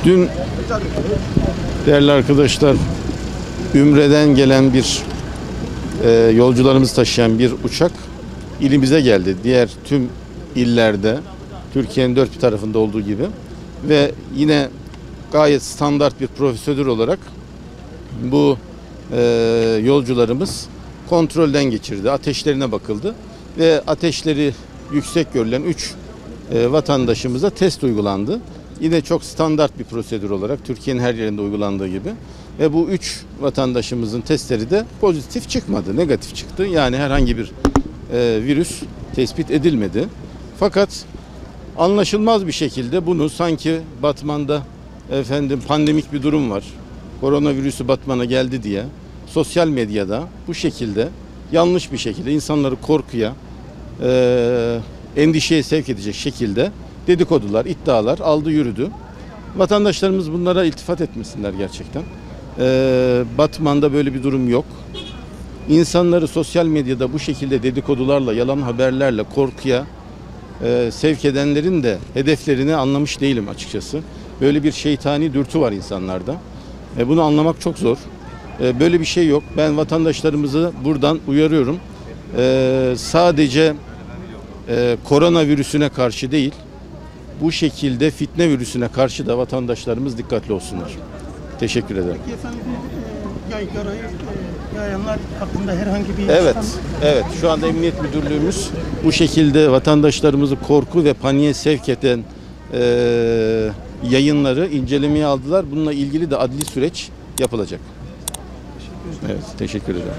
Dün değerli arkadaşlar, Ümre'den gelen bir yolcularımızı taşıyan bir uçak ilimize geldi. Diğer tüm illerde, Türkiye'nin dört bir tarafında olduğu gibi ve yine gayet standart bir prosedür olarak bu yolcularımız kontrolden geçirdi. Ateşlerine bakıldı ve ateşleri yüksek görülen 3 vatandaşımıza test uygulandı. Yine çok standart bir prosedür olarak Türkiye'nin her yerinde uygulandığı gibi ve bu 3 vatandaşımızın testleri de pozitif çıkmadı, negatif çıktı. Yani herhangi bir virüs tespit edilmedi. Fakat anlaşılmaz bir şekilde bunu sanki Batman'da pandemik bir durum var, koronavirüsü Batman'a geldi diye sosyal medyada bu şekilde yanlış bir şekilde insanları korkuya, endişeye sevk edecek şekilde dedikodular, iddialar aldı yürüdü. Vatandaşlarımız bunlara iltifat etmesinler gerçekten. Batman'da böyle bir durum yok. İnsanları sosyal medyada bu şekilde dedikodularla, yalan haberlerle korkuya sevk edenlerin de hedeflerini anlamış değilim açıkçası. Böyle bir şeytani dürtü var insanlarda. Bunu anlamak çok zor. Böyle bir şey yok. Ben vatandaşlarımızı buradan uyarıyorum. Sadece koronavirüsüne karşı değil, bu şekilde fitne virüsüne karşı da vatandaşlarımız dikkatli olsunlar. Teşekkür ederim. Peki efendim bu yaygarayı yayanlar hakkında herhangi bir Evet. Şu anda Emniyet Müdürlüğümüz bu şekilde vatandaşlarımızı korku ve paniğe sevk eden yayınları incelemeye aldılar. Bununla ilgili de adli süreç yapılacak. Evet, teşekkür ederim.